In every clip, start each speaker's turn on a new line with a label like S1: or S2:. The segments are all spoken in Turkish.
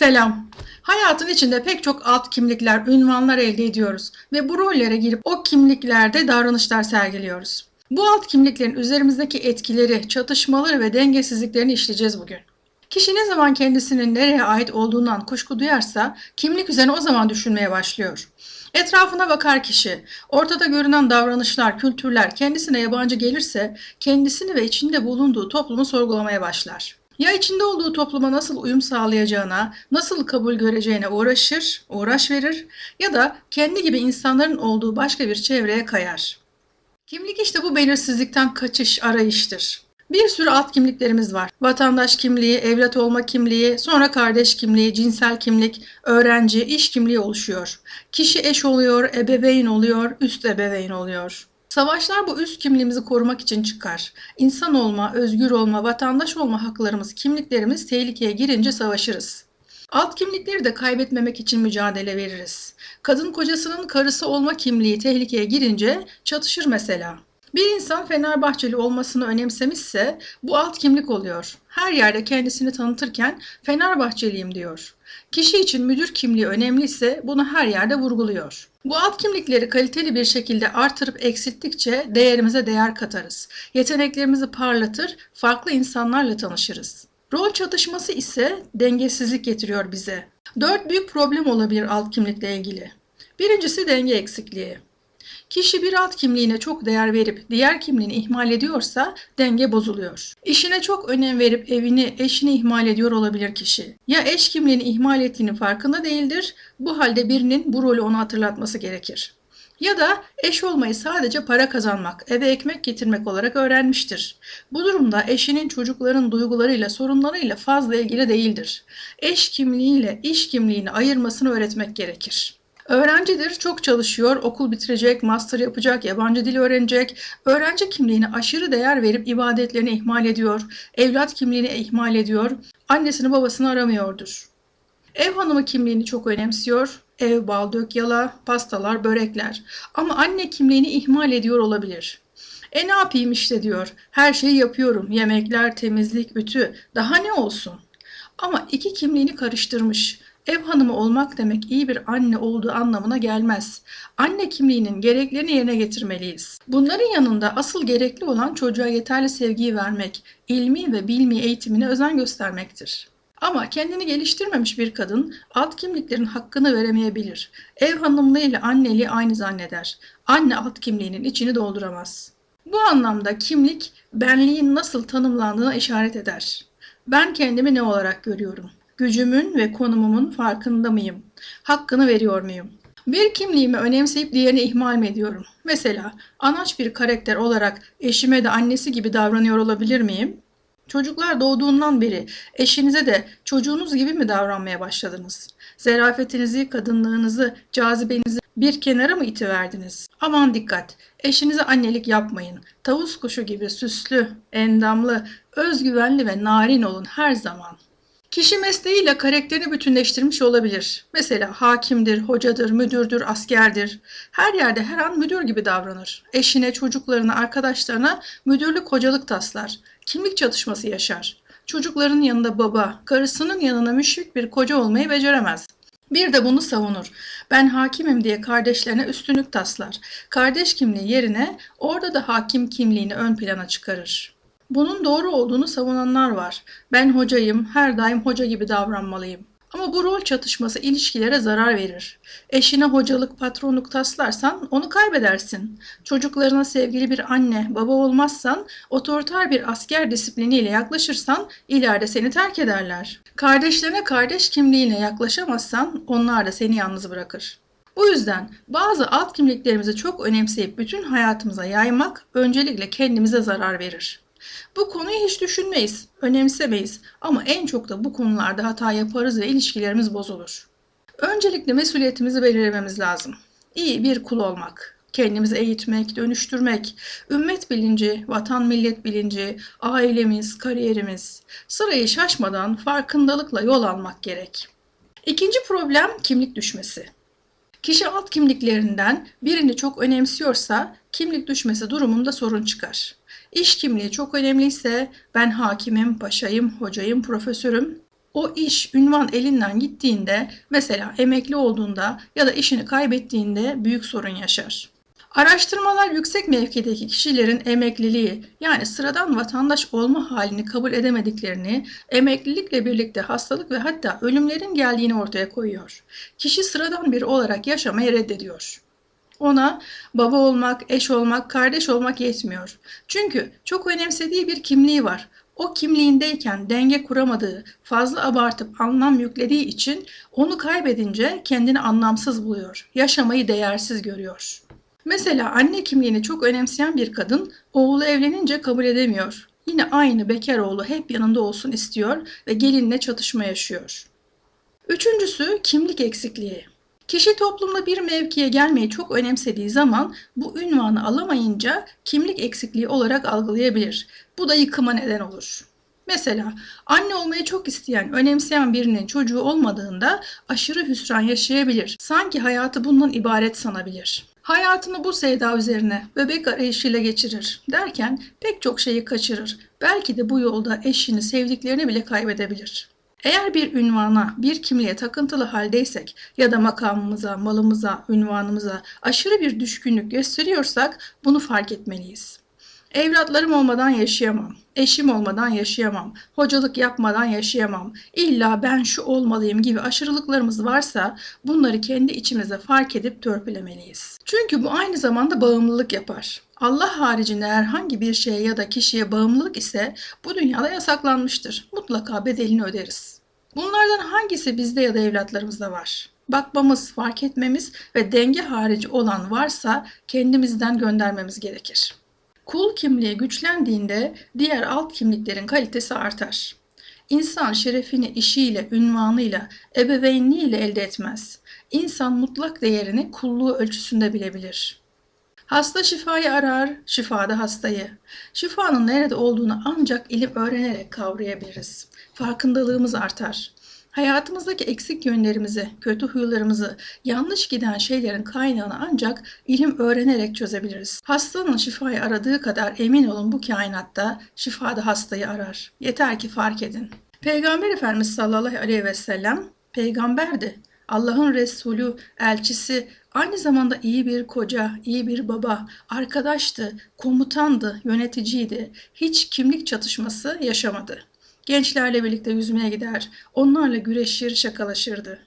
S1: Selam. Hayatın içinde pek çok alt kimlikler, ünvanlar elde ediyoruz ve bu rollere girip o kimliklerde davranışlar sergiliyoruz. Bu alt kimliklerin üzerimizdeki etkileri, çatışmaları ve dengesizliklerini işleyeceğiz bugün. Kişi ne zaman kendisinin nereye ait olduğundan kuşku duyarsa kimlik üzerine o zaman düşünmeye başlıyor. Etrafına bakar kişi, ortada görünen davranışlar, kültürler kendisine yabancı gelirse kendisini ve içinde bulunduğu toplumu sorgulamaya başlar. Ya içinde olduğu topluma nasıl uyum sağlayacağına, nasıl kabul göreceğine uğraş verir ya da kendi gibi insanların olduğu başka bir çevreye kayar. Kimlik işte bu belirsizlikten kaçış, arayıştır. Bir sürü alt kimliklerimiz var. Vatandaş kimliği, evlat olma kimliği, sonra kardeş kimliği, cinsel kimlik, öğrenci, iş kimliği oluşuyor. Kişi eş oluyor, ebeveyn oluyor, üst ebeveyn oluyor. Savaşlar bu üst kimliğimizi korumak için çıkar. İnsan olma, özgür olma, vatandaş olma haklarımız, kimliklerimiz tehlikeye girince savaşırız. Alt kimlikleri de kaybetmemek için mücadele veririz. Kadın kocasının karısı olma kimliği tehlikeye girince çatışır mesela. Bir insan Fenerbahçeli olmasını önemsemişse bu alt kimlik oluyor. Her yerde kendisini tanıtırken Fenerbahçeliyim diyor. Kişi için müdür kimliği önemliyse bunu her yerde vurguluyor. Bu alt kimlikleri kaliteli bir şekilde artırıp eksilttikçe değerimize değer katarız. Yeteneklerimizi parlatır, farklı insanlarla tanışırız. Rol çatışması ise dengesizlik getiriyor bize. 4 büyük problem olabilir alt kimlikle ilgili. Birincisi denge eksikliği. Kişi bir alt kimliğine çok değer verip diğer kimliğini ihmal ediyorsa denge bozuluyor. İşine çok önem verip evini, eşini ihmal ediyor olabilir kişi. Ya eş kimliğini ihmal ettiğinin farkında değildir, bu halde birinin bu rolü ona hatırlatması gerekir. Ya da eş olmayı sadece para kazanmak, eve ekmek getirmek olarak öğrenmiştir. Bu durumda eşinin çocukların duygularıyla, sorunlarıyla fazla ilgili değildir. Eş kimliğiyle iş kimliğini ayırmasını öğretmek gerekir. Öğrencidir, çok çalışıyor, okul bitirecek, master yapacak, yabancı dil öğrenecek. Öğrenci kimliğine aşırı değer verip ibadetlerini ihmal ediyor, evlat kimliğini ihmal ediyor, annesini babasını aramıyordur. Ev hanımı kimliğini çok önemsiyor, ev, bal, dök, yala, pastalar, börekler. Ama anne kimliğini ihmal ediyor olabilir. Ne yapayım işte diyor, her şeyi yapıyorum, yemekler, temizlik, ütü, daha ne olsun? Ama iki kimliğini karıştırmış. Ev hanımı olmak demek iyi bir anne olduğu anlamına gelmez. Anne kimliğinin gereklerini yerine getirmeliyiz. Bunların yanında asıl gerekli olan çocuğa yeterli sevgiyi vermek, ilmi ve bilmi eğitimine özen göstermektir. Ama kendini geliştirmemiş bir kadın alt kimliklerin hakkını veremeyebilir. Ev hanımlığı ile anneliği aynı zanneder. Anne alt kimliğinin içini dolduramaz. Bu anlamda kimlik benliğin nasıl tanımlandığına işaret eder. Ben kendimi ne olarak görüyorum? Gücümün ve konumumun farkında mıyım? Hakkını veriyor muyum? Bir kimliğimi önemseyip diğerini ihmal mi ediyorum? Mesela anaç bir karakter olarak eşime de annesi gibi davranıyor olabilir miyim? Çocuklar doğduğundan beri eşinize de çocuğunuz gibi mi davranmaya başladınız? Zerafetinizi, kadınlığınızı, cazibenizi bir kenara mı itiverdiniz? Aman dikkat, eşinize annelik yapmayın. Tavus kuşu gibi süslü, endamlı, özgüvenli ve narin olun her zaman. Kişi mesleğiyle karakterini bütünleştirmiş olabilir. Mesela hakimdir, hocadır, müdürdür, askerdir. Her yerde her an müdür gibi davranır. Eşine, çocuklarına, arkadaşlarına müdürlük, hocalık taslar. Kimlik çatışması yaşar. Çocukların yanında baba, karısının yanına müşfik bir koca olmayı beceremez. Bir de bunu savunur. Ben hakimim diye kardeşlerine üstünlük taslar. Kardeş kimliği yerine orada da hakim kimliğini ön plana çıkarır. Bunun doğru olduğunu savunanlar var. Ben hocayım, her daim hoca gibi davranmalıyım. Ama bu rol çatışması ilişkilere zarar verir. Eşine hocalık, patronluk taslarsan onu kaybedersin. Çocuklarına sevgili bir anne, baba olmazsan, otoriter bir asker disipliniyle yaklaşırsan ileride seni terk ederler. Kardeşlerine kardeş kimliğine yaklaşamazsan onlar da seni yalnız bırakır. Bu yüzden bazı alt kimliklerimizi çok önemseyip bütün hayatımıza yaymak öncelikle kendimize zarar verir. Bu konuyu hiç düşünmeyiz, önemsemeyiz ama en çok da bu konularda hata yaparız ve ilişkilerimiz bozulur. Öncelikle mesuliyetimizi belirlememiz lazım. İyi bir kul olmak, kendimizi eğitmek, dönüştürmek, ümmet bilinci, vatan millet bilinci, ailemiz, kariyerimiz, sırayı şaşmadan farkındalıkla yol almak gerek. İkinci problem kimlik düşmesi. Kişi alt kimliklerinden birini çok önemsiyorsa kimlik düşmesi durumunda sorun çıkar. İş kimliği çok önemliyse ben hakimim, paşayım, hocayım, profesörüm O iş, ünvan elinden gittiğinde, mesela emekli olduğunda ya da işini kaybettiğinde büyük sorun yaşar. Araştırmalar yüksek mevkideki kişilerin emekliliği, yani sıradan vatandaş olma halini kabul edemediklerini, emeklilikle birlikte hastalık ve hatta ölümlerin geldiğini ortaya koyuyor. Kişi sıradan biri olarak yaşamayı reddediyor. Ona baba olmak, eş olmak, kardeş olmak yetmiyor. Çünkü çok önemsediği bir kimliği var. O kimliğindeyken denge kuramadığı, fazla abartıp anlam yüklediği için onu kaybedince kendini anlamsız buluyor. Yaşamayı değersiz görüyor. Mesela anne kimliğini çok önemseyen bir kadın oğlu evlenince kabul edemiyor. Yine aynı bekar oğlu hep yanında olsun istiyor ve gelinle çatışma yaşıyor. Üçüncüsü kimlik eksikliği. Kişi toplumda bir mevkiye gelmeyi çok önemsediği zaman bu ünvanı alamayınca kimlik eksikliği olarak algılayabilir. Bu da yıkıma neden olur. Mesela anne olmayı çok isteyen, önemseyen birinin çocuğu olmadığında aşırı hüsran yaşayabilir. Sanki hayatı bundan ibaret sanabilir. Hayatını bu sevda üzerine bebek arayışıyla geçirir derken pek çok şeyi kaçırır. Belki de bu yolda eşini, sevdiklerini bile kaybedebilir. Eğer bir ünvana, bir kimliğe takıntılı haldeysek ya da makamımıza, malımıza, ünvanımıza aşırı bir düşkünlük gösteriyorsak bunu fark etmeliyiz. Evlatlarım olmadan yaşayamam, eşim olmadan yaşayamam, hocalık yapmadan yaşayamam, illa ben şu olmalıyım gibi aşırılıklarımız varsa bunları kendi içimize fark edip törpülemeliyiz. Çünkü bu aynı zamanda bağımlılık yapar. Allah haricinde herhangi bir şeye ya da kişiye bağımlılık ise bu dünyada yasaklanmıştır. Mutlaka bedelini öderiz. Bunlardan hangisi bizde ya da evlatlarımızda var? Bakmamız, fark etmemiz ve denge harici olan varsa kendimizden göndermemiz gerekir. Kul kimliği güçlendiğinde diğer alt kimliklerin kalitesi artar. İnsan şerefini işiyle, ünvanıyla, ebeveynliğiyle elde etmez. İnsan mutlak değerini kulluğu ölçüsünde bilebilir. Hasta şifayı arar, şifa da hastayı. Şifanın nerede olduğunu ancak ilim öğrenerek kavrayabiliriz. Farkındalığımız artar. Hayatımızdaki eksik yönlerimizi, kötü huylarımızı, yanlış giden şeylerin kaynağını ancak ilim öğrenerek çözebiliriz. Hastanın şifayı aradığı kadar emin olun bu kainatta şifa da hastayı arar. Yeter ki fark edin. Peygamber Efendimiz sallallahu aleyhi ve sellem peygamberdi. Allah'ın Resulü, elçisi, aynı zamanda iyi bir koca, iyi bir baba, arkadaştı, komutandı, yöneticiydi. Hiç kimlik çatışması yaşamadı. Gençlerle birlikte yüzmeye gider, onlarla güreşir, şakalaşırdı.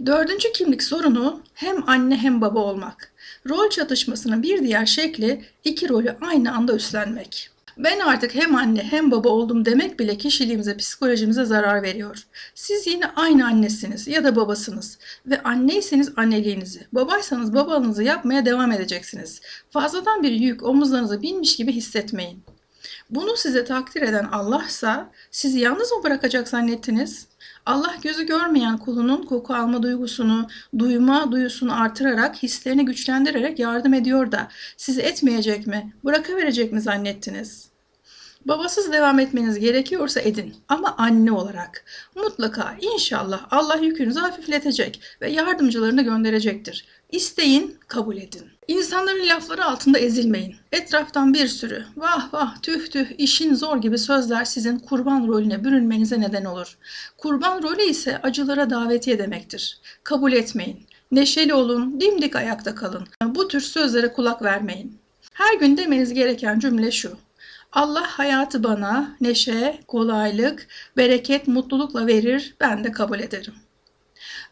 S1: Dördüncü kimlik sorunu hem anne hem baba olmak. Rol çatışmasının bir diğer şekli iki rolü aynı anda üstlenmek. Ben artık hem anne hem baba oldum demek bile kişiliğimize, psikolojimize zarar veriyor. Siz yine aynı annesiniz ya da babasınız ve anneyseniz anneliğinizi, babaysanız babalığınızı yapmaya devam edeceksiniz. Fazladan bir yük omuzlarınıza binmiş gibi hissetmeyin. Bunu size takdir eden Allah'sa sizi yalnız mı bırakacak zannettiniz? Allah gözü görmeyen kulunun koku alma duygusunu, duyma duyusunu artırarak, hislerini güçlendirerek yardım ediyor da sizi etmeyecek mi, bırakıverecek mi zannettiniz? Babasız devam etmeniz gerekiyorsa edin ama anne olarak. Mutlaka inşallah Allah yükünüzü hafifletecek ve yardımcılarını gönderecektir. İsteyin, kabul edin. İnsanların lafları altında ezilmeyin. Etraftan bir sürü vah vah tüh tüh işin zor gibi sözler sizin kurban rolüne bürünmenize neden olur. Kurban rolü ise acılara davetiye demektir. Kabul etmeyin. Neşeli olun, dimdik ayakta kalın. Bu tür sözlere kulak vermeyin. Her gün demeniz gereken cümle şu: Allah hayatı bana neşe, kolaylık, bereket, mutlulukla verir, ben de kabul ederim.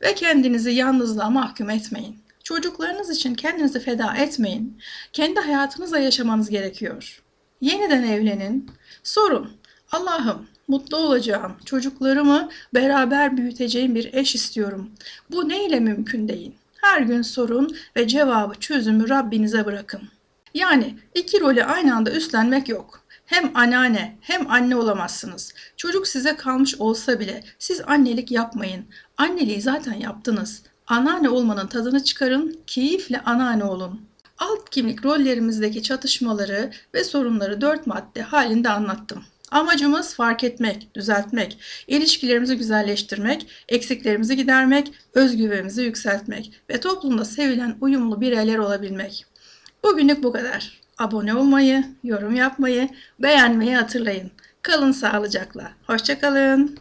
S1: Ve kendinizi yalnızlığa mahkum etmeyin. Çocuklarınız için kendinizi feda etmeyin. Kendi hayatınızla yaşamanız gerekiyor. Yeniden evlenin. Sorun: Allah'ım, mutlu olacağım, çocuklarımı beraber büyüteceğim bir eş istiyorum. Bu neyle mümkün değil? Her gün sorun ve cevabı, çözümü Rabbinize bırakın. Yani iki rolü aynı anda üstlenmek yok. Hem anneanne hem anne olamazsınız. Çocuk size kalmış olsa bile siz annelik yapmayın. Anneliği zaten yaptınız. Anneanne olmanın tadını çıkarın, keyifle anneanne olun. Alt kimlik rollerimizdeki çatışmaları ve sorunları 4 madde halinde anlattım. Amacımız fark etmek, düzeltmek, ilişkilerimizi güzelleştirmek, eksiklerimizi gidermek, özgüvenimizi yükseltmek ve toplumda sevilen uyumlu bireyler olabilmek. Bugünlük bu kadar. Abone olmayı, yorum yapmayı, beğenmeyi hatırlayın. Kalın sağlıcakla. Hoşça kalın.